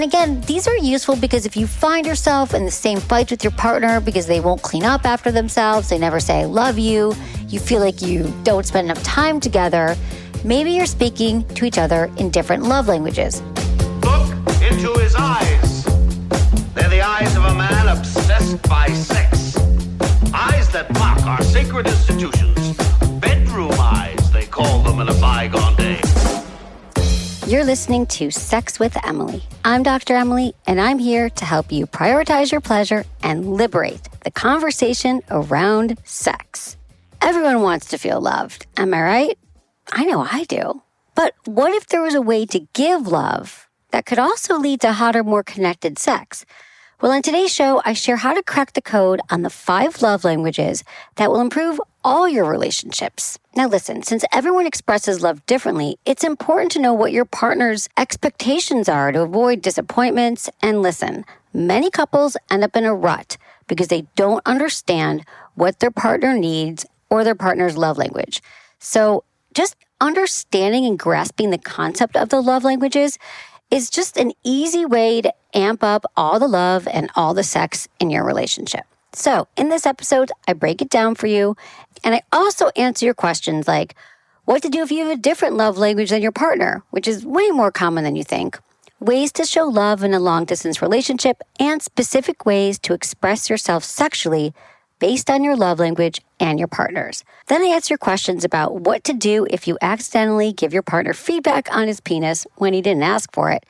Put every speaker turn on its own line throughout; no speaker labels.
And again, these are useful because if you find yourself in the same fight with your partner because they won't clean up after themselves, they never say, I love you, you feel like you don't spend enough time together, maybe you're speaking to each other in different love languages.
Look into his eyes. They're the eyes of a man obsessed by sex. Eyes that mock our sacred institutions. Bedroom eyes, they call them in a bygone day.
You're listening to Sex with Emily. I'm Dr. Emily, and I'm here to help you prioritize your pleasure and liberate the conversation around sex. Everyone wants to feel loved, am I right? I know I do. But what if there was a way to give love that could also lead to hotter, more connected sex? Well, on today's show, I share how to crack the code on the 5 love languages that will improve all your relationships. Now listen, since everyone expresses love differently, it's important to know what your partner's expectations are to avoid disappointments. And listen, many couples end up in a rut because they don't understand what their partner needs or their partner's love language. So just understanding and grasping the concept of the love languages is just an easy way to amp up all the love and all the sex in your relationship. So in this episode, I break it down for you, and I also answer your questions like what to do if you have a different love language than your partner, which is way more common than you think, ways to show love in a long-distance relationship, and specific ways to express yourself sexually based on your love language and your partner's. Then I answer your questions about what to do if you accidentally give your partner feedback on his penis when he didn't ask for it,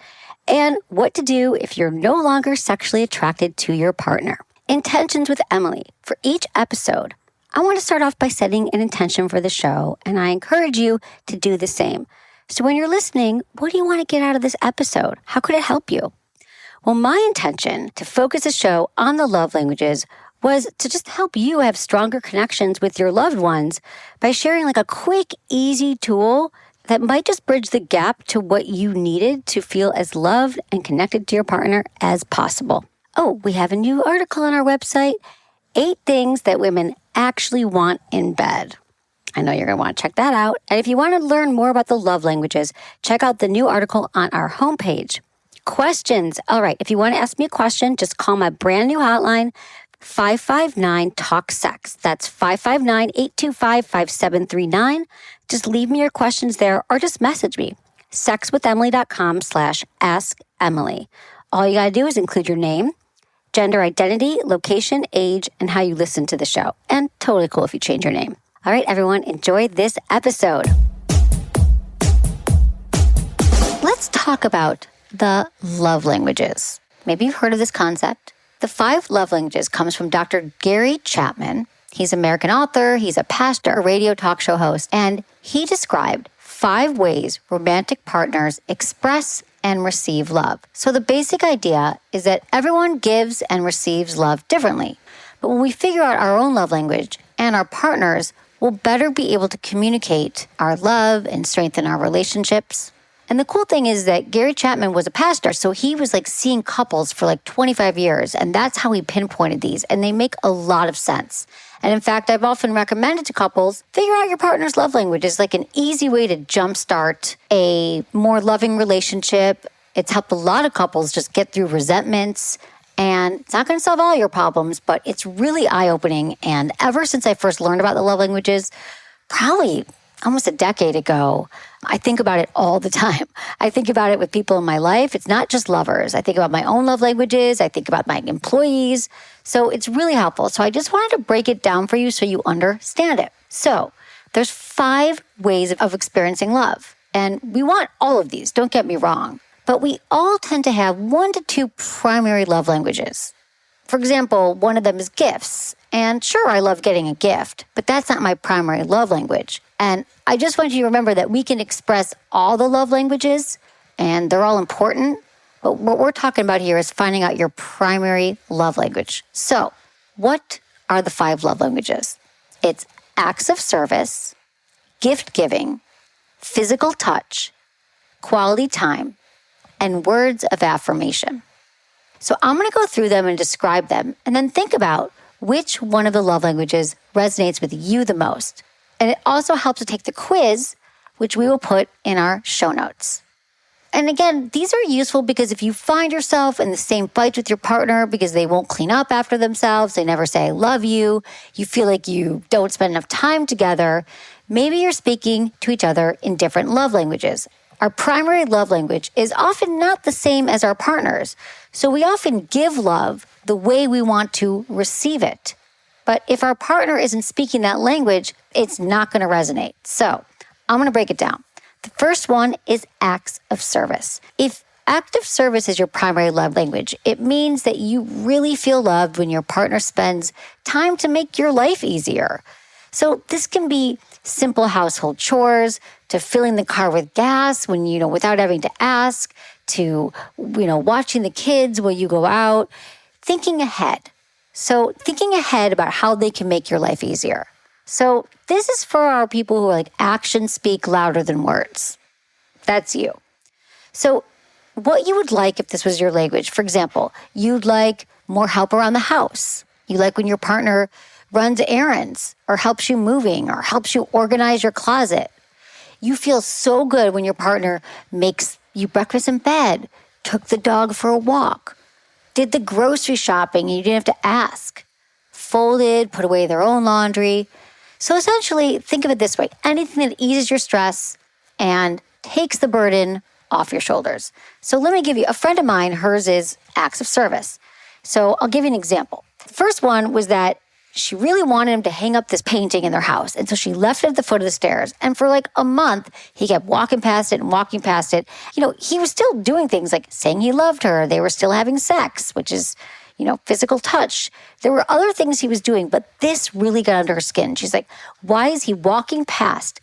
and what to do if you're no longer sexually attracted to your partner. Intentions with Emily. For each episode, I want to start off by setting an intention for the show, and I encourage you to do the same. So when you're listening, what do you want to get out of this episode? How could it help you? Well, my intention to focus the show on the love languages was to just help you have stronger connections with your loved ones by sharing like a quick, easy tool that might just bridge the gap to what you needed to feel as loved and connected to your partner as possible. Oh, we have a new article on our website, 8 things that women actually want in bed. I know you're going to want to check that out. And if you want to learn more about the love languages, check out the new article on our homepage. Questions. All right, if you want to ask me a question, just call my brand new hotline, 559-TALK-SEX. That's 559-825-5739. Just leave me your questions there or just message me. sexwithemily.com/askemily. All you got to do is include your name, gender identity, location, age, and how you listen to the show. And totally cool if you change your name. All right, everyone, enjoy this episode. Let's talk about the love languages. Maybe you've heard of this concept. The 5 love languages comes from Dr. Gary Chapman. He's an American author, he's a pastor, a radio talk show host, and he described 5 ways romantic partners express and receive love. So the basic idea is that everyone gives and receives love differently. But when we figure out our own love language and our partners, we'll better be able to communicate our love and strengthen our relationships. And the cool thing is that Gary Chapman was a pastor, so he was like seeing couples for like 25 years, and that's how he pinpointed these, and they make a lot of sense. And in fact, I've often recommended to couples, figure out your partner's love language. It's like an easy way to jumpstart a more loving relationship. It's helped a lot of couples just get through resentments, and it's not going to solve all your problems, but it's really eye-opening. And ever since I first learned about the love languages, probably almost a decade ago, I think about it all the time. I think about it with people in my life. It's not just lovers. I think about my own love languages. I think about my employees. So it's really helpful. So I just wanted to break it down for you so you understand it. So there's 5 ways of experiencing love. And we want all of these, don't get me wrong. But we all tend to have 1 to 2 primary love languages. For example, one of them is gifts. And sure, I love getting a gift, but that's not my primary love language. And I just want you to remember that we can express all the love languages, and they're all important. But what we're talking about here is finding out your primary love language. So what are the 5 love languages? It's acts of service, gift giving, physical touch, quality time, and words of affirmation. So I'm going to go through them and describe them, and then think about which one of the love languages resonates with you the most. And it also helps to take the quiz, which we will put in our show notes. And again, these are useful because if you find yourself in the same fights with your partner because they won't clean up after themselves, they never say, I love you, you feel like you don't spend enough time together, maybe you're speaking to each other in different love languages. Our primary love language is often not the same as our partner's. So we often give love the way we want to receive it. But if our partner isn't speaking that language, it's not going to resonate. So I'm going to break it down. The first one is acts of service. If act of service is your primary love language, it means that you really feel loved when your partner spends time to make your life easier. So this can be simple household chores, to filling the car with gas when, without having to ask, to, watching the kids while you go out, thinking ahead. So thinking ahead about how they can make your life easier. So this is for our people who are like, actions speak louder than words. That's you. So what you would like if this was your language, for example, you'd like more help around the house. You like when your partner runs errands or helps you moving or helps you organize your closet. You feel so good when your partner makes you breakfast in bed, took the dog for a walk, did the grocery shopping and you didn't have to ask, folded, put away their own laundry. So essentially, think of it this way. Anything that eases your stress and takes the burden off your shoulders. So let me give you, a friend of mine, hers is acts of service. So I'll give you an example. The first one was that she really wanted him to hang up this painting in their house. And so she left it at the foot of the stairs. And for like a month, he kept walking past it and walking past it. He was still doing things like saying he loved her. They were still having sex, which is, physical touch. There were other things he was doing, but this really got under her skin. She's like, why is he walking past,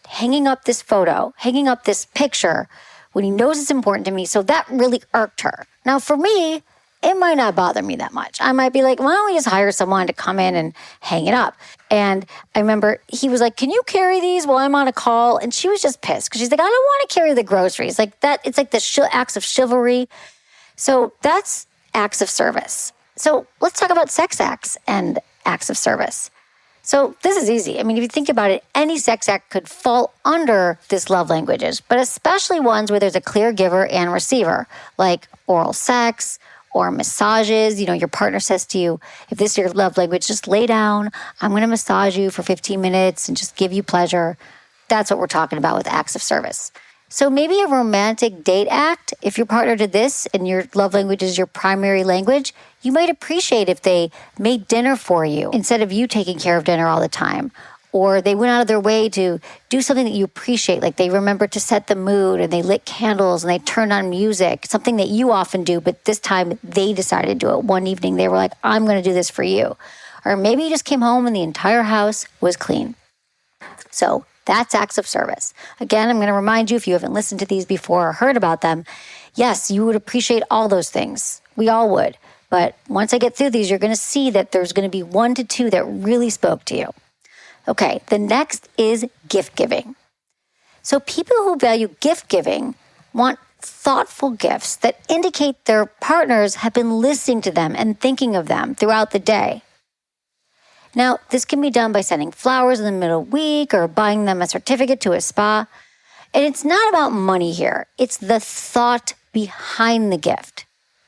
hanging up this photo, hanging up this picture when he knows it's important to me? So that really irked her. Now, for me, it might not bother me that much. I might be like, why don't we just hire someone to come in and hang it up? And I remember he was like, can you carry these while I'm on a call? And she was just pissed because she's like, I don't want to carry the groceries. Like that, it's like the acts of chivalry. So that's acts of service. So let's talk about sex acts and acts of service. So this is easy. I mean, if you think about it, any sex act could fall under this love languages, but especially ones where there's a clear giver and receiver, like oral sex, or massages. Your partner says to you, if this is your love language, just lay down. I'm going to massage you for 15 minutes and just give you pleasure. That's what we're talking about with acts of service. So maybe a romantic date act, if your partner did this and your love language is your primary language, you might appreciate if they made dinner for you instead of you taking care of dinner all the time. Or they went out of their way to do something that you appreciate, like they remembered to set the mood and they lit candles and they turned on music, something that you often do, but this time they decided to do it. One evening they were like, I'm going to do this for you. Or maybe you just came home and the entire house was clean. So that's acts of service. Again, I'm going to remind you, if you haven't listened to these before or heard about them, yes, you would appreciate all those things. We all would. But once I get through these, you're going to see that there's going to be 1 to 2 that really spoke to you. Okay, the next is gift giving. So people who value gift giving want thoughtful gifts that indicate their partners have been listening to them and thinking of them throughout the day. Now, this can be done by sending flowers in the middle of the week or buying them a certificate to a spa. And it's not about money here. It's the thought behind the gift.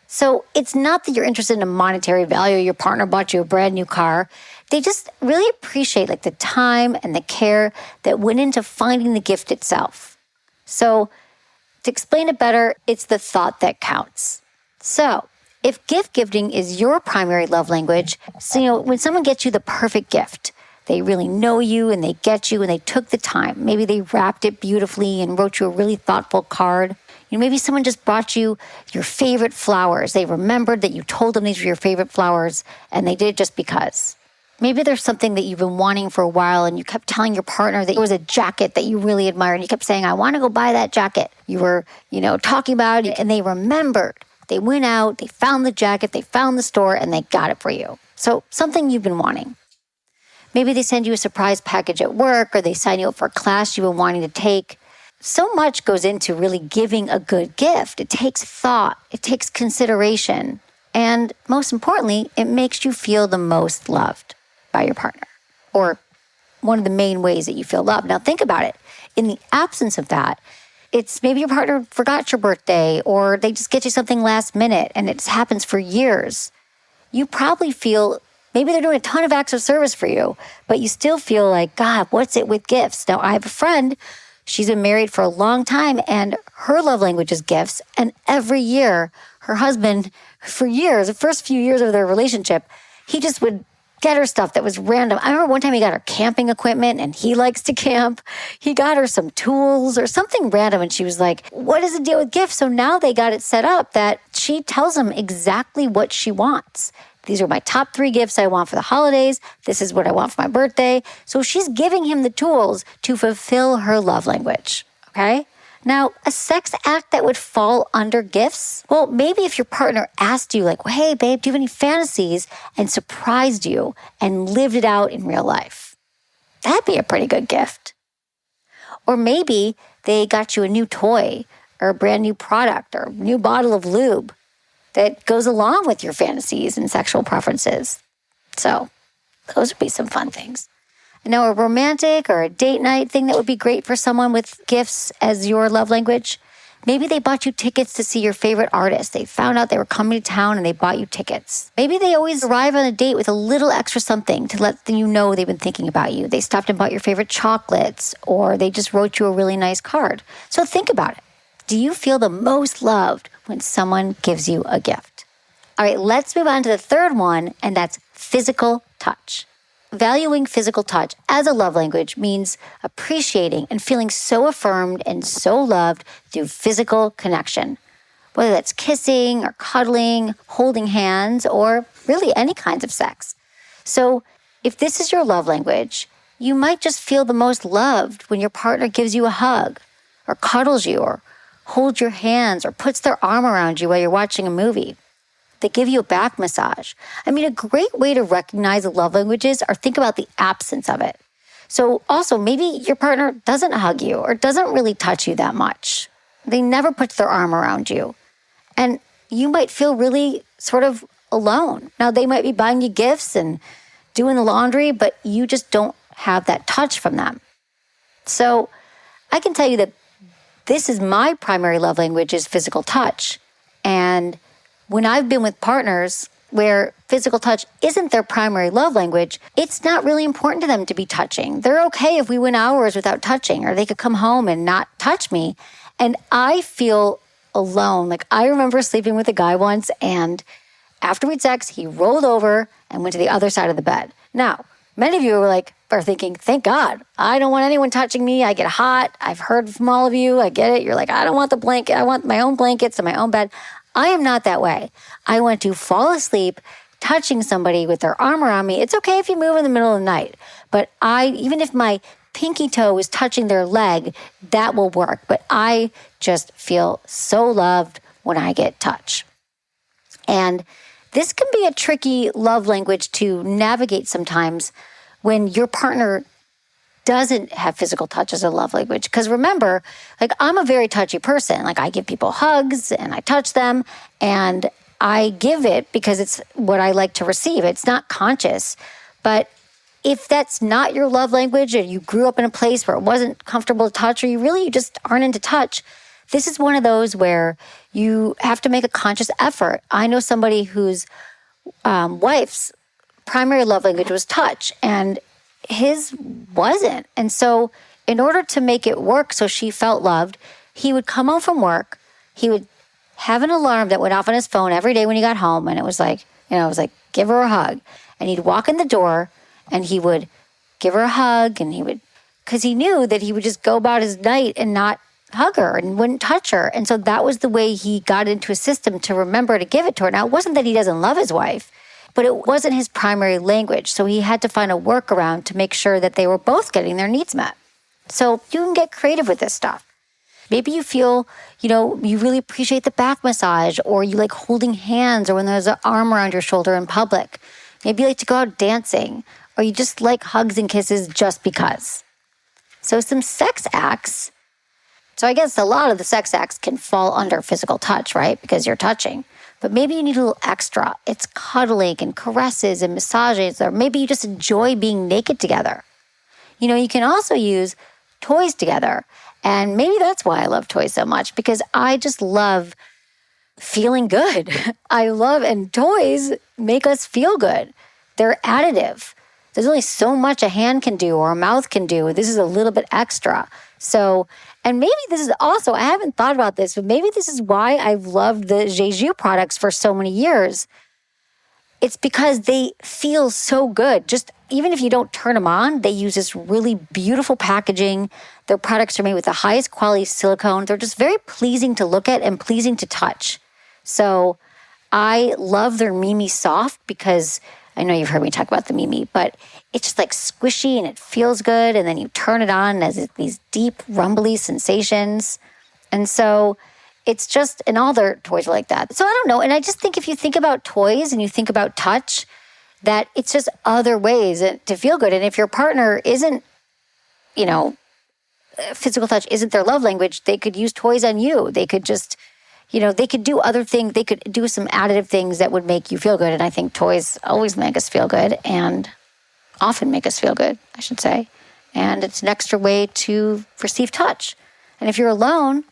So it's not that you're interested in a monetary value. Your partner bought you a brand new car. They just really appreciate the time and the care that went into finding the gift itself. So to explain it better, it's the thought that counts. So if gift giving is your primary love language, so when someone gets you the perfect gift, they really know you and they get you and they took the time. Maybe they wrapped it beautifully and wrote you a really thoughtful card. Maybe someone just brought you your favorite flowers. They remembered that you told them these were your favorite flowers and they did it just because. Maybe there's something that you've been wanting for a while and you kept telling your partner that it was a jacket that you really admired and you kept saying, I want to go buy that jacket. You were, talking about it and they remembered. They went out, they found the jacket, they found the store and they got it for you. So something you've been wanting. Maybe they send you a surprise package at work or they sign you up for a class you've been wanting to take. So much goes into really giving a good gift. It takes thought, it takes consideration, and most importantly, it makes you feel the most loved by your partner, or one of the main ways that you feel loved. Now think about it. In the absence of that, it's maybe your partner forgot your birthday or they just get you something last minute and it happens for years. You probably feel maybe they're doing a ton of acts of service for you, but you still feel like, God, what's it with gifts? Now, I have a friend, she's been married for a long time and her love language is gifts. And every year, her husband, for years, the first few years of their relationship, he just would get her stuff that was random. I remember one time he got her camping equipment and he likes to camp. He got her some tools or something random and she was like, what is the deal with gifts? So now they got it set up that she tells him exactly what she wants. These are my top 3 gifts I want for the holidays. This is what I want for my birthday. So she's giving him the tools to fulfill her love language, okay? Now, a sex act that would fall under gifts, well, maybe if your partner asked you like, well, hey, babe, do you have any fantasies? And surprised you and lived it out in real life. That'd be a pretty good gift. Or maybe they got you a new toy or a brand new product or a new bottle of lube that goes along with your fantasies and sexual preferences. So those would be some fun things. Now, a romantic or a date night thing that would be great for someone with gifts as your love language. Maybe they bought you tickets to see your favorite artist. They found out they were coming to town and they bought you tickets. Maybe they always arrive on a date with a little extra something to let you know they've been thinking about you. They stopped and bought your favorite chocolates, or they just wrote you a really nice card. So think about it. Do you feel the most loved when someone gives you a gift? All right, let's move on to the third one, and that's physical touch. Valuing physical touch as a love language means appreciating and feeling so affirmed and so loved through physical connection, whether that's kissing or cuddling, holding hands, or really any kinds of sex. So if this is your love language, you might just feel the most loved when your partner gives you a hug or cuddles you or holds your hands or puts their arm around you while you're watching a movie. They give you a back massage. I mean, a great way to recognize the love languages or think about the absence of it. So also, maybe your partner doesn't hug you or doesn't really touch you that much. They never put their arm around you. And you might feel really sort of alone. Now, they might be buying you gifts and doing the laundry, but you just don't have that touch from them. So I can tell you that this is my primary love language is physical touch. And when I've been with partners where physical touch isn't their primary love language, it's not really important to them to be touching. They're okay if we went hours without touching, or they could come home and not touch me. And I feel alone. Like, I remember sleeping with a guy once, and after we'd sex, he rolled over and went to the other side of the bed. Now, many of you are thinking, thank God, I don't want anyone touching me. I get hot. I've heard from all of you. I get it. You're like, I don't want the blanket. I want my own blankets and my own bed. I am not that way. I want to fall asleep touching somebody with their arm around me. It's okay if you move in the middle of the night, but even if my pinky toe is touching their leg, that will work. But I just feel so loved when I get touch. And this can be a tricky love language to navigate sometimes when your partner doesn't have physical touch as a love language. Because remember, I'm a very touchy person. I give people hugs and I touch them and I give it because it's what I like to receive. It's not conscious. But if that's not your love language, or you grew up in a place where it wasn't comfortable to touch, or you just aren't into touch, this is one of those where you have to make a conscious effort. I know somebody whose wife's primary love language was touch, and his wasn't. And so in order to make it work so she felt loved, he would come home from work, he would have an alarm that went off on his phone every day when he got home, and it was like, give her a hug. And he'd walk in the door and he would give her a hug, and because he knew that he would just go about his night and not hug her and wouldn't touch her. And so that was the way he got into a system to remember to give it to her. Now, it wasn't that he doesn't love his wife, but it wasn't his primary language. So he had to find a workaround to make sure that they were both getting their needs met. So you can get creative with this stuff. Maybe you feel, you really appreciate the back massage, or you like holding hands, or when there's an arm around your shoulder in public. Maybe you like to go out dancing, or you just like hugs and kisses just because. So some sex acts. So I guess a lot of the sex acts can fall under physical touch, right? Because you're touching. But maybe you need a little extra. It's cuddling and caresses and massages, or maybe you just enjoy being naked together. You can also use toys together. And maybe that's why I love toys so much, because I just love feeling good. And toys make us feel good. They're additive. There's only so much a hand can do or a mouth can do. This is a little bit extra. So, and maybe this is also, I haven't thought about this, but maybe this is why I've loved the Jeju products for so many years. It's because they feel so good. Just even if you don't turn them on, they use this really beautiful packaging. Their products are made with the highest quality silicone. They're just very pleasing to look at and pleasing to touch. So I love their Mimi Soft because I know you've heard me talk about the Mimi, but it's just like squishy and it feels good. And then you turn it on and there's these deep, rumbly sensations. And so it's just, and all their toys are like that. So I don't know. And I just think if you think about toys and you think about touch, that it's just other ways to feel good. And if your partner isn't, physical touch isn't their love language, they could use toys on you. They could just, they could do other things. They could do some additive things that would make you feel good. And I think toys always make us feel good and often make us feel good, I should say. And it's an extra way to receive touch. And if you're alone,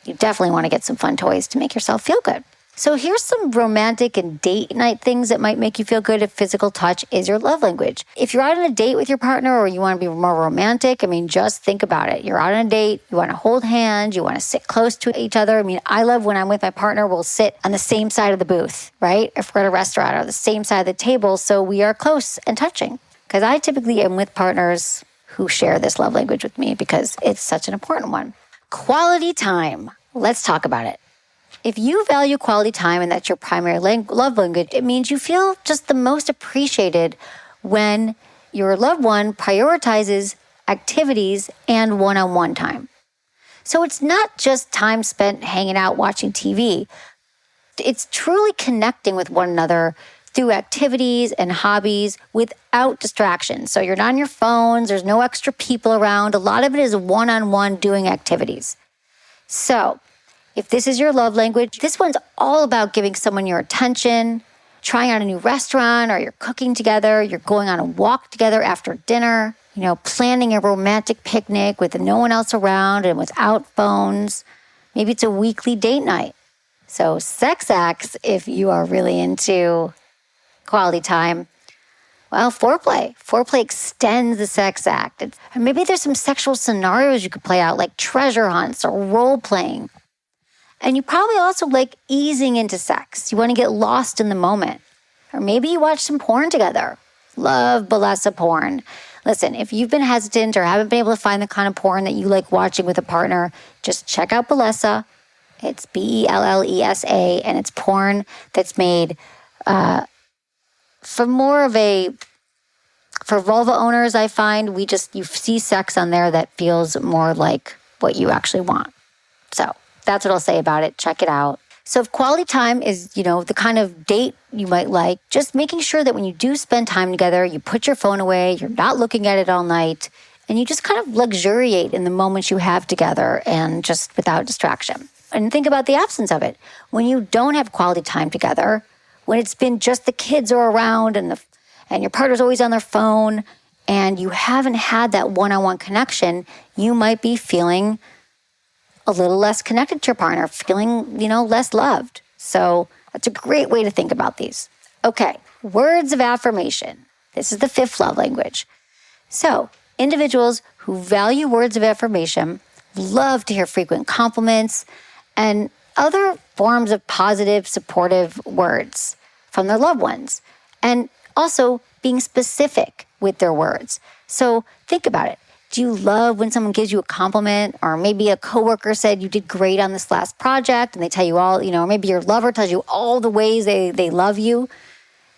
you definitely want to get some fun toys to make yourself feel good. So here's some romantic and date night things that might make you feel good if physical touch is your love language. If you're out on a date with your partner or you want to be more romantic, just think about it. You're out on a date, you want to hold hands, you want to sit close to each other. I love when I'm with my partner, we'll sit on the same side of the booth, right? If we're at a restaurant or the same side of the table, so we are close and touching. Because I typically am with partners who share this love language with me because it's such an important one. Quality time. Let's talk about it. If you value quality time and that's your primary love language, it means you feel just the most appreciated when your loved one prioritizes activities and one-on-one time. So it's not just time spent hanging out watching TV. It's truly connecting with one another through activities and hobbies without distractions. So you're not on your phones, there's no extra people around. A lot of it is one-on-one doing activities. So if this is your love language, this one's all about giving someone your attention, trying out a new restaurant, or you're cooking together, you're going on a walk together after dinner, planning a romantic picnic with no one else around and without phones. Maybe it's a weekly date night. So sex acts, if you are really into quality time, well, foreplay. Foreplay extends the sex act. And maybe there's some sexual scenarios you could play out, like treasure hunts or role-playing. And you probably also like easing into sex. You want to get lost in the moment. Or maybe you watch some porn together. Love Bellessa porn. Listen, if you've been hesitant or haven't been able to find the kind of porn that you like watching with a partner, just check out Bellessa. It's Bellesa, and it's porn that's made for vulva owners, I find. You see sex on there that feels more like what you actually want. So that's what I'll say about it. Check it out. So if quality time is, the kind of date you might like, just making sure that when you do spend time together, you put your phone away, you're not looking at it all night, and you just kind of luxuriate in the moments you have together and just without distraction. And think about the absence of it. When you don't have quality time together, when it's been just the kids are around and your partner's always on their phone and you haven't had that one-on-one connection, you might be feeling a little less connected to your partner, feeling, less loved. So that's a great way to think about these. Okay, words of affirmation. This is the fifth love language. So individuals who value words of affirmation love to hear frequent compliments and other forms of positive, supportive words from their loved ones. And also being specific with their words. So think about it. Do you love when someone gives you a compliment, or maybe a coworker said you did great on this last project and they tell you all, or maybe your lover tells you all the ways they love you?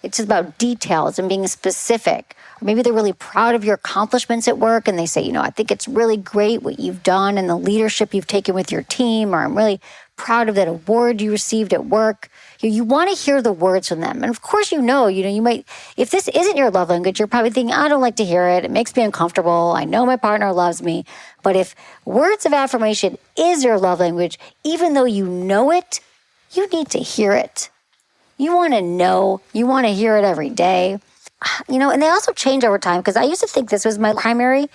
It's just about details and being specific. Or maybe they're really proud of your accomplishments at work and they say, I think it's really great what you've done and the leadership you've taken with your team, or I'm really proud of that award you received at work. You want to hear the words from them. And of course, you might, if this isn't your love language, you're probably thinking, I don't like to hear it. It makes me uncomfortable. I know my partner loves me. But if words of affirmation is your love language, even though you know it, you need to hear it. You want to know, you want to hear it every day. And they also change over time, because I used to think this was my primary,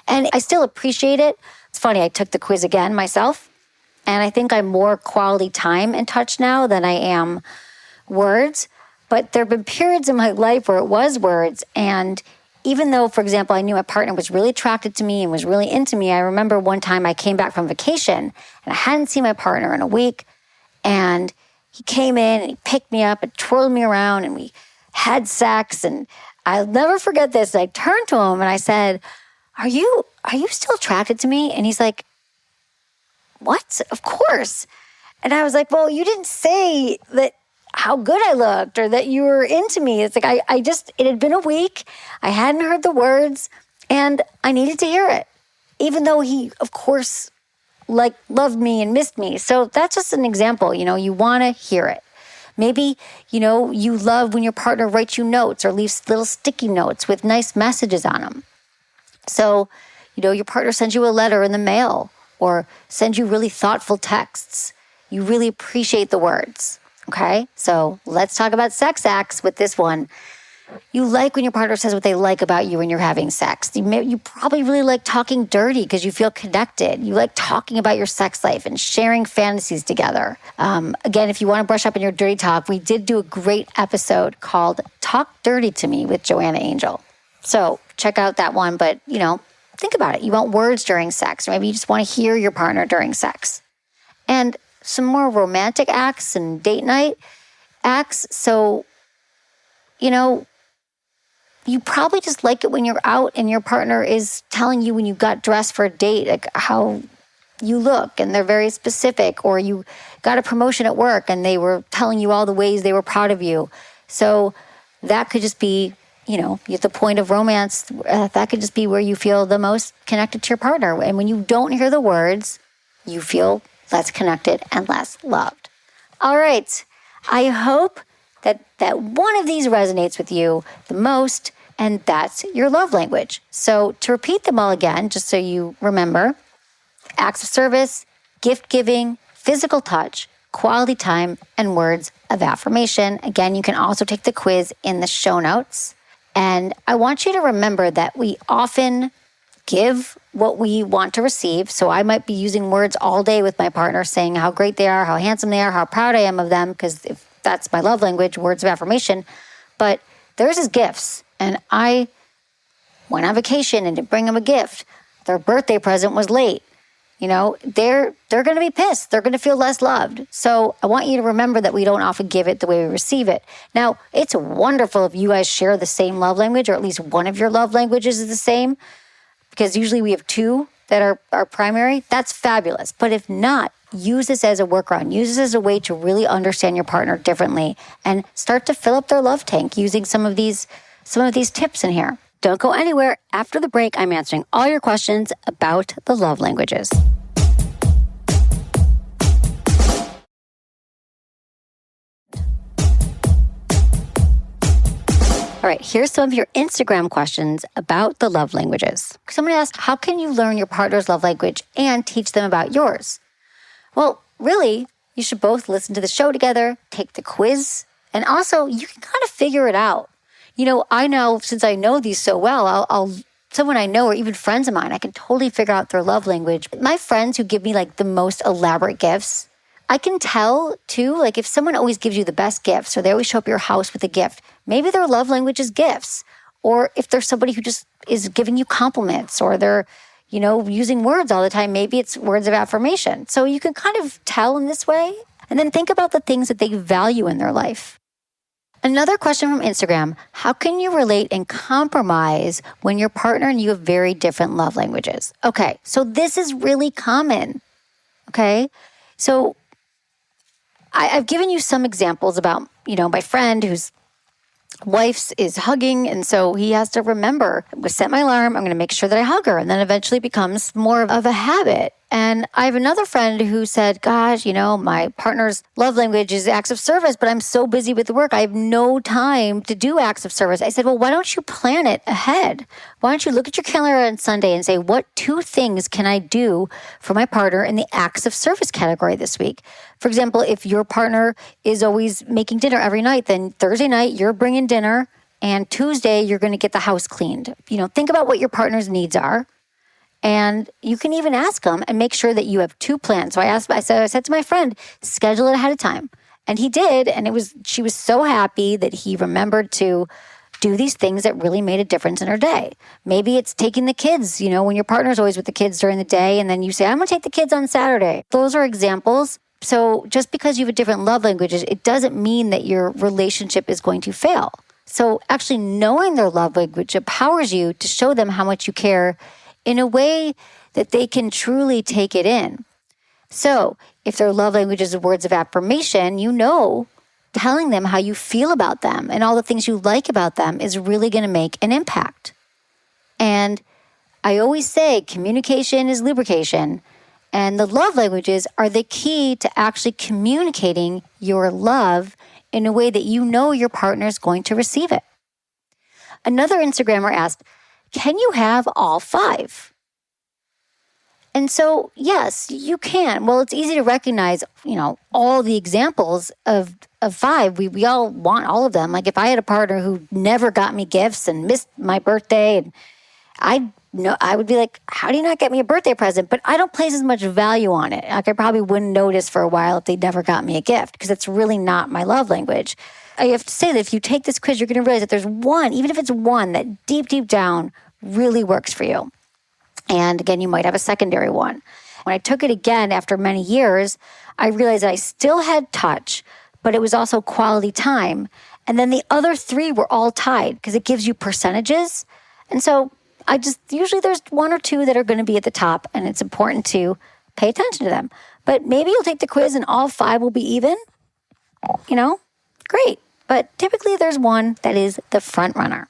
And I still appreciate it. It's funny, I took the quiz again myself, and I think I'm more quality time in touch now than I am words. But there have been periods in my life where it was words. And even though, for example, I knew my partner was really attracted to me and was really into me, I remember one time I came back from vacation and I hadn't seen my partner in a week. And he came in and he picked me up and twirled me around and we had sex. And I'll never forget this. I turned to him and I said, are you still attracted to me? And he's like, what? Of course. And I was like, well, you didn't say that how good I looked or that you were into me. It's like, it had been a week. I hadn't heard the words and I needed to hear it. Even though he, of course, loved me and missed me. So that's just an example, you want to hear it. Maybe, you love when your partner writes you notes or leaves little sticky notes with nice messages on them. So, your partner sends you a letter in the mail or sends you really thoughtful texts. You really appreciate the words. Okay, so let's talk about sex acts with this one. You like when your partner says what they like about you when you're having sex. You probably really like talking dirty because you feel connected. You like talking about your sex life and sharing fantasies together. Again, if you want to brush up on your dirty talk, we did do a great episode called Talk Dirty to Me with Joanna Angel. So check out that one, but, think about it. You want words during sex, or maybe you just want to hear your partner during sex. And some more romantic acts and date night acts. So, you probably just like it when you're out and your partner is telling you when you got dressed for a date, like how you look, and they're very specific, or you got a promotion at work and they were telling you all the ways they were proud of you. So that could just be, at the point of romance, that could just be where you feel the most connected to your partner. And when you don't hear the words, you feel less connected and less loved. All right. I hope that one of these resonates with you the most, and that's your love language. So to repeat them all again, just so you remember: acts of service, gift giving, physical touch, quality time, and words of affirmation. Again, you can also take the quiz in the show notes. And I want you to remember that we often give what we want to receive. So I might be using words all day with my partner, saying how great they are, how handsome they are, how proud I am of them, because if that's my love language, words of affirmation. But theirs is gifts. And I went on vacation and didn't bring them a gift. Their birthday present was late. They're going to be pissed. They're going to feel less loved. So I want you to remember that we don't often give it the way we receive it. Now, it's wonderful if you guys share the same love language, or at least one of your love languages is the same, because usually we have two that are primary. That's fabulous. But if not, use this as a workaround. Use this as a way to really understand your partner differently and start to fill up their love tank using some of these tips in here. Don't go anywhere. After the break, I'm answering all your questions about the love languages. All right, here's some of your Instagram questions about the love languages. Somebody asked, how can you learn your partner's love language and teach them about yours? Well, really, you should both listen to the show together, take the quiz, and also you can kind of figure it out. I know, since I know these so well, someone I know or even friends of mine, I can totally figure out their love language. My friends who give me the most elaborate gifts, I can tell too, if someone always gives you the best gifts or they always show up at your house with a gift, maybe their love language is gifts. Or if there's somebody who just is giving you compliments, or they're, using words all the time, maybe it's words of affirmation. So you can kind of tell in this way, and then think about the things that they value in their life. Another question from Instagram: how can you relate and compromise when your partner and you have very different love languages? Okay, so this is really common. Okay, so I've given you some examples about, my friend whose wife is hugging, and so he has to remember, I'm going to set my alarm, I'm going to make sure that I hug her, and then eventually it becomes more of a habit. And I have another friend who said, gosh, my partner's love language is acts of service, but I'm so busy with work, I have no time to do acts of service. I said, well, why don't you plan it ahead? Why don't you look at your calendar on Sunday and say, what 2 things can I do for my partner in the acts of service category this week? For example, if your partner is always making dinner every night, then Thursday night you're bringing dinner, and Tuesday you're going to get the house cleaned. Think about what your partner's needs are. And you can even ask them and make sure that you have 2 plans. So I said to my friend, schedule it ahead of time. And he did. And she was so happy that he remembered to do these things that really made a difference in her day. Maybe it's taking the kids, when your partner's always with the kids during the day and then you say, I'm going to take the kids on Saturday. Those are examples. So just because you have different love languages, it doesn't mean that your relationship is going to fail. So actually knowing their love language empowers you to show them how much you care in a way that they can truly take it in. So if their love language is words of affirmation, telling them how you feel about them and all the things you like about them is really going to make an impact. And I always say communication is lubrication, and the love languages are the key to actually communicating your love in a way that your partner is going to receive it. Another Instagrammer asked, can you have all 5? And so, yes, you can. Well, it's easy to recognize, all the examples of 5. We all want all of them. Like if I had a partner who never got me gifts and missed my birthday, and I would be like, how do you not get me a birthday present? But I don't place as much value on it. Like I probably wouldn't notice for a while if they never got me a gift because it's really not my love language. I have to say that if you take this quiz, you're going to realize that there's one, even if it's one, that deep down really works for you. And again, you might have a secondary one. When I took it again after many years, I realized that I still had touch, but it was also quality time. And then the other 3 were all tied because it gives you percentages. And so usually there's 1 or 2 that are going to be at the top, and it's important to pay attention to them. But maybe you'll take the quiz and all 5 will be even. Great. But typically there's one that is the front runner.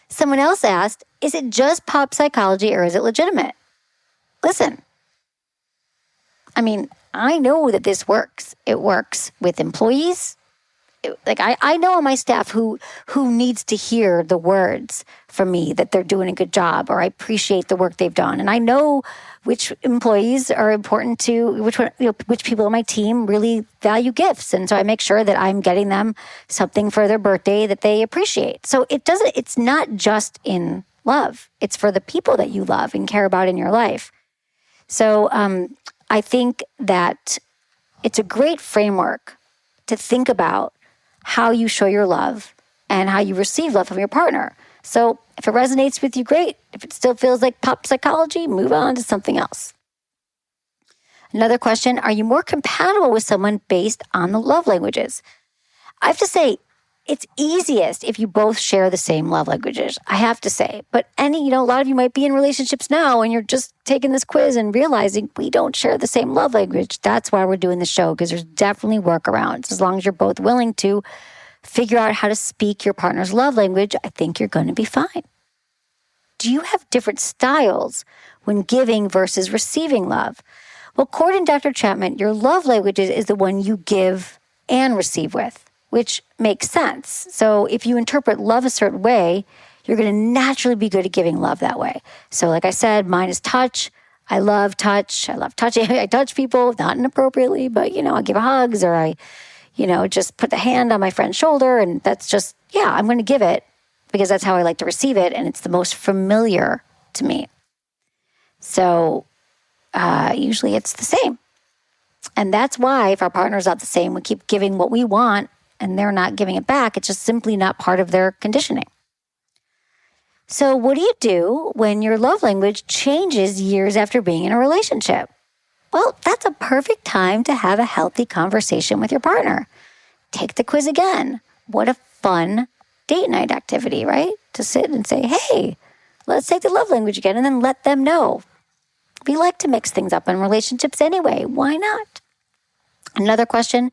Someone else asked, is it just pop psychology or is it legitimate? Listen, I know that this works. It works with employees. I know on my staff who needs to hear the words from me that they're doing a good job or I appreciate the work they've done. And I know which employees are important to, which people on my team really value gifts. And so I make sure that I'm getting them something for their birthday that they appreciate. So it's not just in love. It's for the people that you love and care about in your life. So I think that it's a great framework to think about how you show your love and how you receive love from your partner. So if it resonates with you, great. If it still feels like pop psychology, move on to something else. Another question, are you more compatible with someone based on the love languages? I have to say, it's easiest if you both share the same love languages, I have to say. But a lot of you might be in relationships now and you're just taking this quiz and realizing we don't share the same love language. That's why we're doing the show, because there's definitely workarounds. As long as you're both willing to figure out how to speak your partner's love language, I think you're going to be fine. Do you have different styles when giving versus receiving love? Well, according to Dr. Chapman, your love language is the one you give and receive with, which makes sense. So if you interpret love a certain way, you're going to naturally be good at giving love that way. So like I said, mine is touch. I love touch. I love touching. I touch people, not inappropriately, but, I give hugs or I just put the hand on my friend's shoulder. And that's just, I'm going to give it because that's how I like to receive it. And it's the most familiar to me. So usually it's the same. And that's why if our partner's not the same, we keep giving what we want and they're not giving it back. It's just simply not part of their conditioning. So what do you do when your love language changes years after being in a relationship? Well, that's a perfect time to have a healthy conversation with your partner. Take the quiz again. What a fun date night activity, right? To sit and say, hey, let's take the love language again, and then let them know. We like to mix things up in relationships anyway. Why not? Another question.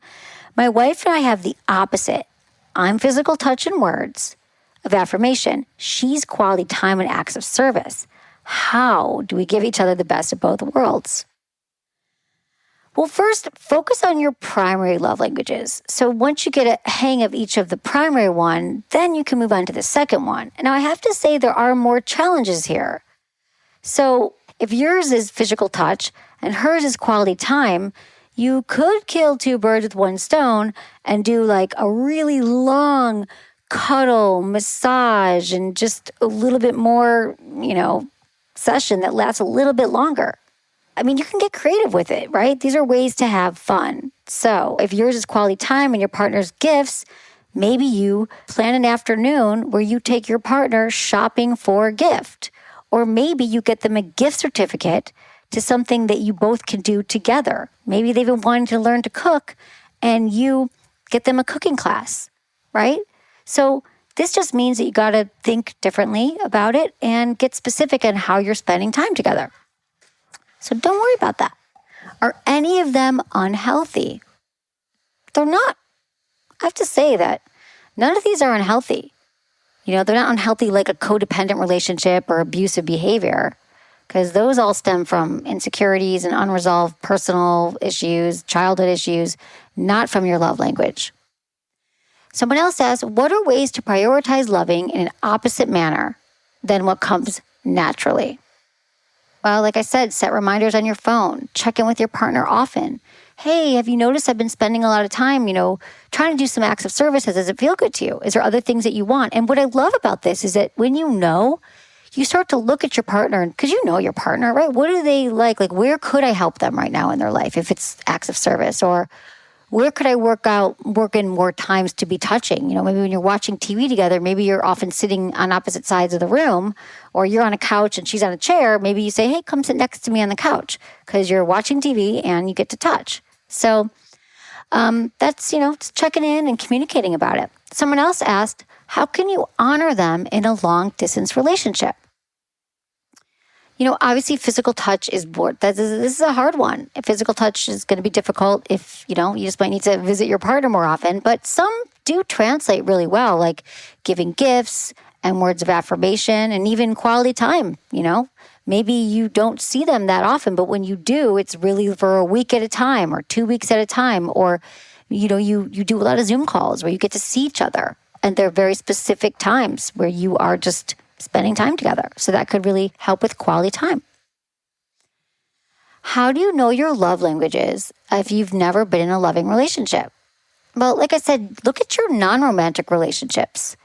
My wife and I have the opposite. I'm physical touch and words of affirmation. She's quality time and acts of service. How do we give each other the best of both worlds? Well, first, focus on your primary love languages. So once you get a hang of each of the primary one, then you can move on to the second one. Now, I have to say there are more challenges here. So if yours is physical touch and hers is quality time, you could kill 2 birds with 1 stone and do like a really long cuddle, massage, and just a little bit more, session that lasts a little bit longer. I mean, you can get creative with it, right? These are ways to have fun. So if yours is quality time and your partner's gifts, maybe you plan an afternoon where you take your partner shopping for a gift. Or maybe you get them a gift certificate to something that you both can do together. Maybe they've been wanting to learn to cook and you get them a cooking class, right? So this just means that you got to think differently about it and get specific on how you're spending time together. So don't worry about that. Are any of them unhealthy? They're not. I have to say that none of these are unhealthy. They're not unhealthy like a codependent relationship or abusive behavior, because those all stem from insecurities and unresolved personal issues, childhood issues, not from your love language. Someone else asks, what are ways to prioritize loving in an opposite manner than what comes naturally? Well, like I said, set reminders on your phone. Check in with your partner often. Hey, have you noticed I've been spending a lot of time, trying to do some acts of service? Does it feel good to you? Is there other things that you want? And what I love about this is that when you start to look at your partner, because you know your partner, right? What do they like? Like, where could I help them right now in their life if it's acts of service? Or where could I work in more times to be touching? Maybe when you're watching TV together, maybe you're often sitting on opposite sides of the room, or you're on a couch and she's on a chair. Maybe you say, hey, come sit next to me on the couch, because you're watching TV and you get to touch. So that's, just checking in and communicating about it. Someone else asked, how can you honor them in a long distance relationship? Obviously physical touch is this is a hard one. Physical touch is going to be difficult if, you just might need to visit your partner more often, but some do translate really well, like giving gifts and words of affirmation and even quality time, Maybe you don't see them that often, but when you do, it's really for a week at a time or 2 weeks at a time, or, you do a lot of Zoom calls where you get to see each other, and they're very specific times where you are just spending time together. So that could really help with quality time. How do you know your love languages if you've never been in a loving relationship? Well, like I said, look at your non-romantic relationships.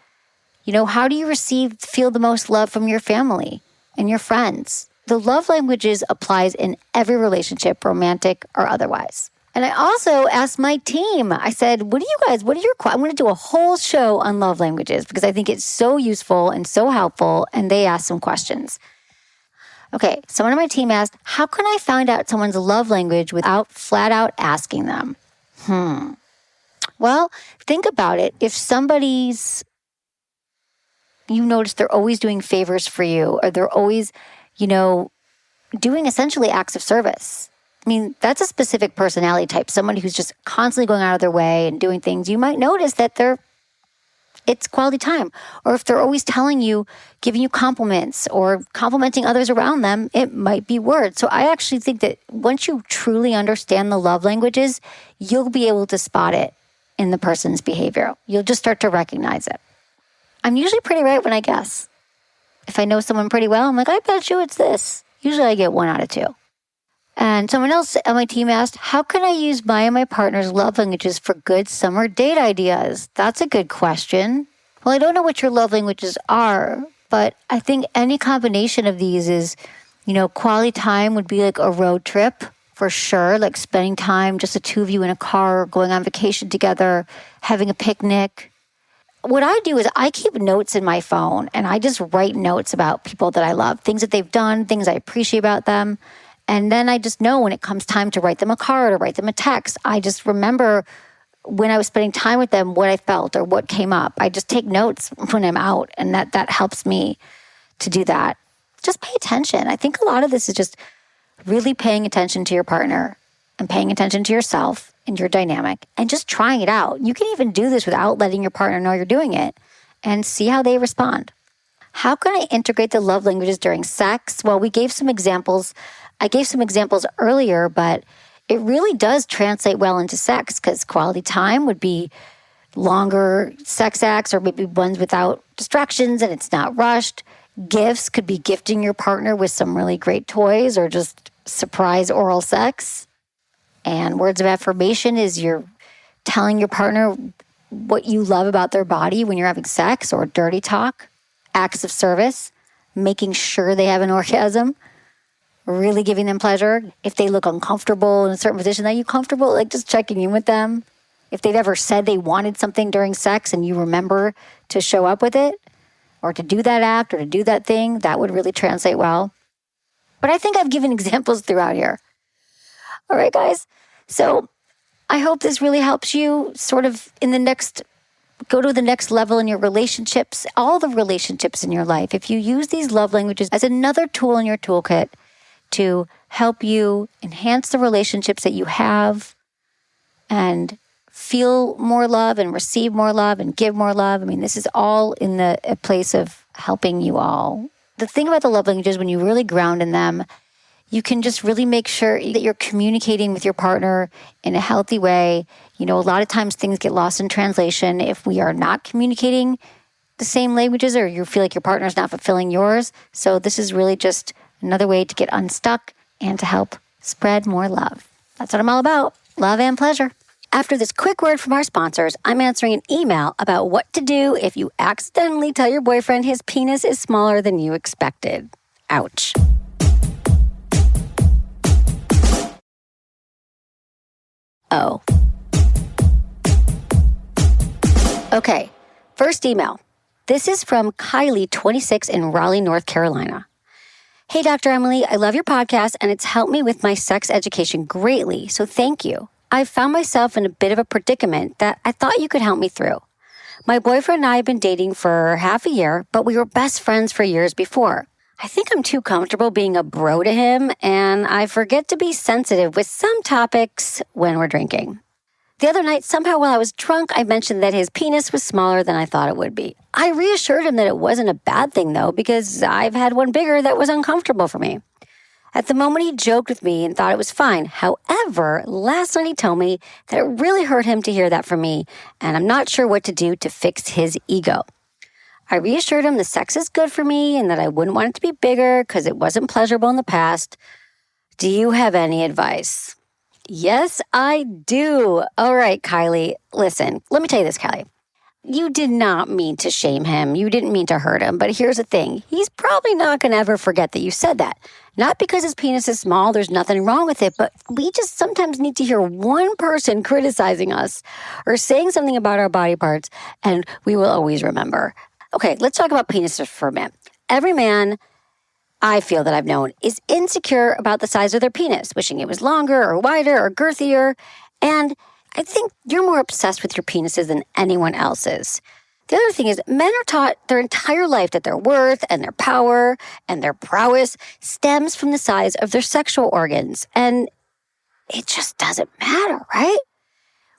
How do you feel the most love from your family and your friends? The love languages applies in every relationship, romantic or otherwise. And I also asked my team, I said, I'm going to do a whole show on love languages because I think it's so useful and so helpful. And they asked some questions. Okay, someone on my team asked, how can I find out someone's love language without flat out asking them? Well, think about it. If you notice they're always doing favors for you, or they're always, doing essentially acts of service. I mean, that's a specific personality type, somebody who's just constantly going out of their way and doing things. You might notice that it's quality time. Or if they're always telling you, giving you compliments or complimenting others around them, it might be words. So I actually think that once you truly understand the love languages, you'll be able to spot it in the person's behavior. You'll just start to recognize it. I'm usually pretty right when I guess. If I know someone pretty well, I'm like, I bet you it's this. Usually I get 1 out of 2. And someone else on my team asked, how can I use my and my partner's love languages for good summer date ideas? That's a good question. Well, I don't know what your love languages are, but I think any combination of these is, quality time would be like a road trip for sure, like spending time, just the two of you in a car, going on vacation together, having a picnic. What I do is I keep notes in my phone and I just write notes about people that I love, things that they've done, things I appreciate about them. And then I just know when it comes time to write them a card or write them a text, I just remember when I was spending time with them, what I felt or what came up. I just take notes when I'm out, and that helps me to do that. Just pay attention. I think a lot of this is just really paying attention to your partner and paying attention to yourself and your dynamic and just trying it out. You can even do this without letting your partner know you're doing it and see how they respond. How can I integrate the love languages during sex? Well, we gave some examples. I gave some examples earlier, but it really does translate well into sex because quality time would be longer sex acts or maybe ones without distractions and it's not rushed. Gifts could be gifting your partner with some really great toys or just surprise oral sex. And words of affirmation is you're telling your partner what you love about their body when you're having sex, or dirty talk. Acts of service, making sure they have an orgasm, really giving them pleasure. If they look uncomfortable in a certain position, are you comfortable? Like just checking in with them. If they've ever said they wanted something during sex and you remember to show up with it or to do that act or to do that thing, that would really translate well. But I think I've given examples throughout here. All right, guys. So I hope this really helps you sort of go to the next level in your relationships, all the relationships in your life. If you use these love languages as another tool in your toolkit to help you enhance the relationships that you have and feel more love and receive more love and give more love. I mean, this is all in a place of helping you all. The thing about the love languages, when you really ground in them, you can just really make sure that you're communicating with your partner in a healthy way. You know, a lot of times things get lost in translation if we are not communicating the same languages or you feel like your partner's not fulfilling yours. So this is really just another way to get unstuck and to help spread more love. That's what I'm all about. Love and pleasure. After this quick word from our sponsors, I'm answering an email about what to do if you accidentally tell your boyfriend his penis is smaller than you expected. Ouch. Oh. Okay, first email. This is from Kylie, 26, in Raleigh, North Carolina. Hey, Dr. Emily, I love your podcast and it's helped me with my sex education greatly, so thank you. I found myself in a bit of a predicament that I thought you could help me through. My boyfriend and I have been dating for half a year, but we were best friends for years before. I think I'm too comfortable being a bro to him, and I forget to be sensitive with some topics when we're drinking. The other night, somehow while I was drunk, I mentioned that his penis was smaller than I thought it would be. I reassured him that it wasn't a bad thing, though, because I've had one bigger that was uncomfortable for me. At the moment, he joked with me and thought it was fine. However, last night he told me that it really hurt him to hear that from me, and I'm not sure what to do to fix his ego. I reassured him the sex is good for me and that I wouldn't want it to be bigger because it wasn't pleasurable in the past. Do you have any advice? Yes, I do. All right, Kylie. Listen, let me tell you this, Kylie. You did not mean to shame him. You didn't mean to hurt him. But here's the thing. He's probably not going to ever forget that you said that. Not because his penis is small. There's nothing wrong with it. But we just sometimes need to hear one person criticizing us or saying something about our body parts, and we will always remember. Okay, let's talk about penises for a minute. Every man I feel that I've known is insecure about the size of their penis, wishing it was longer or wider or girthier. And I think you're more obsessed with your penises than anyone else is. The other thing is men are taught their entire life that their worth and their power and their prowess stems from the size of their sexual organs. And it just doesn't matter, right?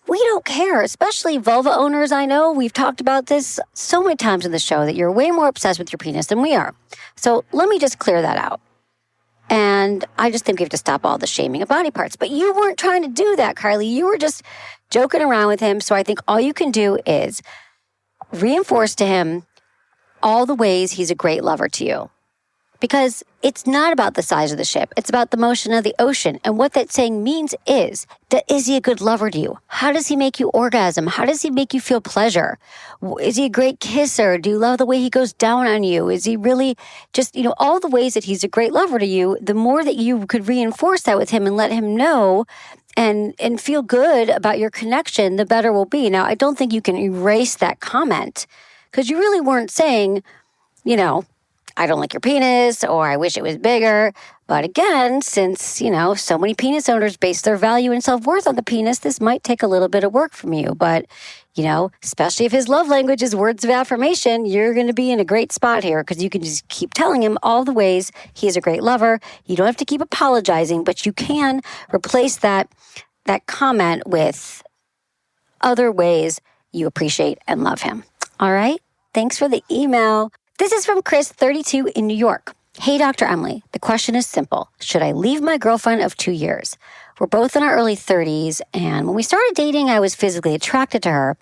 We don't care, especially vulva owners. I know we've talked about this so many times in the show that you're way more obsessed with your penis than we are. So let me just clear that out. And I just think we have to stop all the shaming of body parts. But you weren't trying to do that, Kylie. You were just joking around with him. So I think all you can do is reinforce to him all the ways he's a great lover to you. Because it's not about the size of the ship. It's about the motion of the ocean. And what that saying means is he a good lover to you? How does he make you orgasm? How does he make you feel pleasure? Is he a great kisser? Do you love the way he goes down on you? Is he really just, all the ways that he's a great lover to you, the more that you could reinforce that with him and let him know and feel good about your connection, the better we'll be. Now, I don't think you can erase that comment because you really weren't saying, I don't like your penis, or I wish it was bigger. But again, since, so many penis owners base their value and self-worth on the penis, this might take a little bit of work from you. But, especially if his love language is words of affirmation, you're going to be in a great spot here because you can just keep telling him all the ways he's a great lover. You don't have to keep apologizing, but you can replace that comment with other ways you appreciate and love him. All right? Thanks for the email. This is from Chris, 32, in New York. Hey, Dr. Emily, the question is simple. Should I leave my girlfriend of 2 years? We're both in our early 30s, and when we started dating, I was physically attracted to her.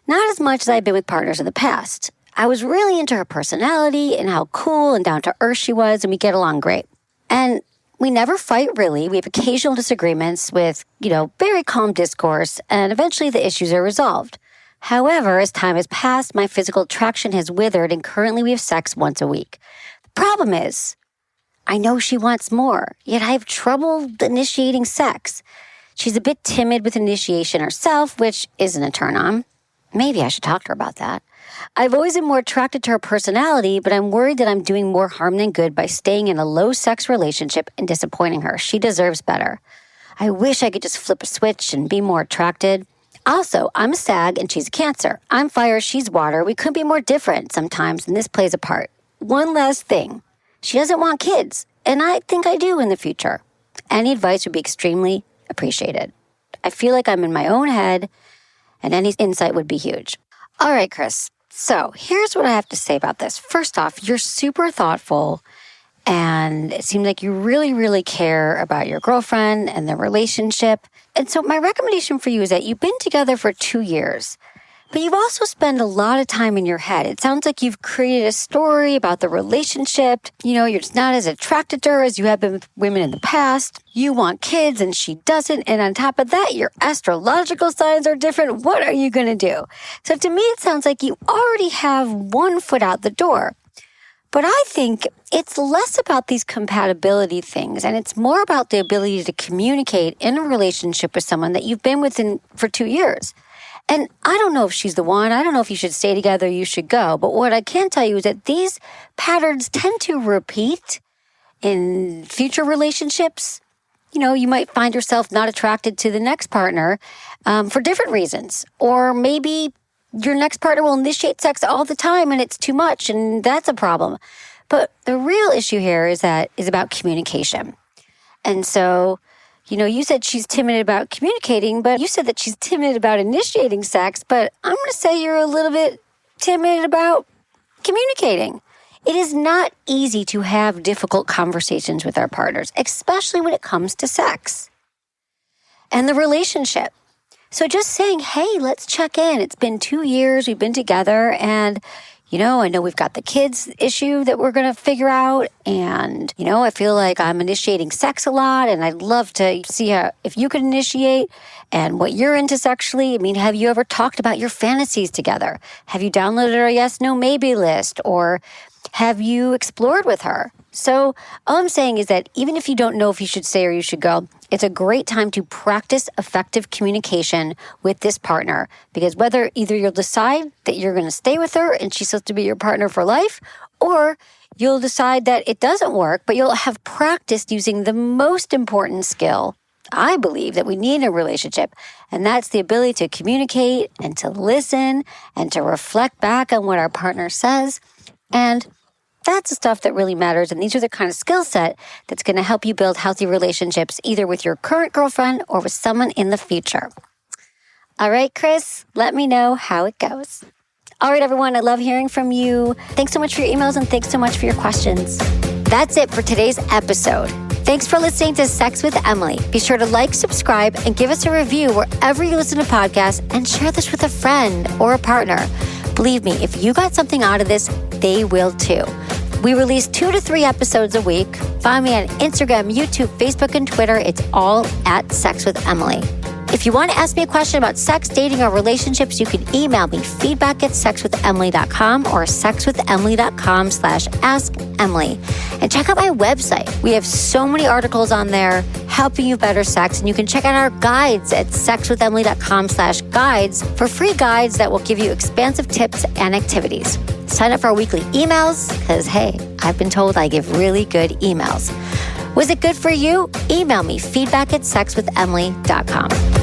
Not as much as I've been with partners in the past. I was really into her personality and how cool and down-to-earth she was, and we get along great. And we never fight, really. We have occasional disagreements with, very calm discourse, and eventually the issues are resolved. However, as time has passed, my physical attraction has withered, and currently we have sex once a week. Problem is, I know she wants more, yet I have trouble initiating sex. She's a bit timid with initiation herself, which isn't a turn on. Maybe I should talk to her about that. I've always been more attracted to her personality, but I'm worried that I'm doing more harm than good by staying in a low-sex relationship and disappointing her. She deserves better. I wish I could just flip a switch and be more attracted. Also, I'm a Sag and she's a Cancer. I'm fire, she's water. We couldn't be more different sometimes, and this plays a part. One last thing. She doesn't want kids, and I think I do in the future. Any advice would be extremely appreciated. I feel like I'm in my own head, and any insight would be huge. All right, Chris. So here's what I have to say about this. First off, you're super thoughtful, and it seems like you really, really care about your girlfriend and their relationship. And so my recommendation for you is that you've been together for 2 years, but you've also spent a lot of time in your head. It sounds like you've created a story about the relationship. You're just not as attracted to her as you have been with women in the past. You want kids and she doesn't. And on top of that, your astrological signs are different. What are you going to do? So to me, it sounds like you already have one foot out the door. But I think it's less about these compatibility things, and it's more about the ability to communicate in a relationship with someone that you've been with for 2 years. And I don't know if she's the one. I don't know if you should stay together, you should go. But what I can tell you is that these patterns tend to repeat in future relationships. You might find yourself not attracted to the next partner for different reasons. Or maybe your next partner will initiate sex all the time and it's too much, and that's a problem. But the real issue here is about communication. And so, you said she's timid about communicating, but you said that she's timid about initiating sex, but I'm going to say you're a little bit timid about communicating. It is not easy to have difficult conversations with our partners, especially when it comes to sex and the relationship. So just saying, hey, let's check in. It's been 2 years. We've been together. And, I know we've got the kids issue that we're going to figure out. And, I feel like I'm initiating sex a lot. And I'd love to see if you could initiate and what you're into sexually. I mean, have you ever talked about your fantasies together? Have you downloaded our yes, no, maybe list? Or have you explored with her? So all I'm saying is that even if you don't know if you should stay or you should go, it's a great time to practice effective communication with this partner, because whether either you'll decide that you're going to stay with her and she's supposed to be your partner for life, or you'll decide that it doesn't work, but you'll have practiced using the most important skill, I believe, that we need in a relationship, and that's the ability to communicate and to listen and to reflect back on what our partner says. And that's the stuff that really matters, and these are the kind of skill set that's going to help you build healthy relationships either with your current girlfriend or with someone in the future. All right, Chris, let me know how it goes. All right, everyone, I love hearing from you. Thanks so much for your emails and thanks so much for your questions. That's it for today's episode. Thanks for listening to Sex with Emily. Be sure to like, subscribe, and give us a review wherever you listen to podcasts, and share this with a friend or a partner. Believe me, if you got something out of this, they will too. We release 2 to 3 episodes a week. Find me on Instagram, YouTube, Facebook, and Twitter. It's all at Sex with Emily. If you want to ask me a question about sex, dating, or relationships, you can email me feedback@sexwithemily.com or sexwithemily.com/askemily. And check out my website. We have so many articles on there helping you better sex. And you can check out our guides at sexwithemily.com/guides for free guides that will give you expansive tips and activities. Sign up for our weekly emails because, hey, I've been told I give really good emails. Was it good for you? Email me feedback@sexwithemily.com.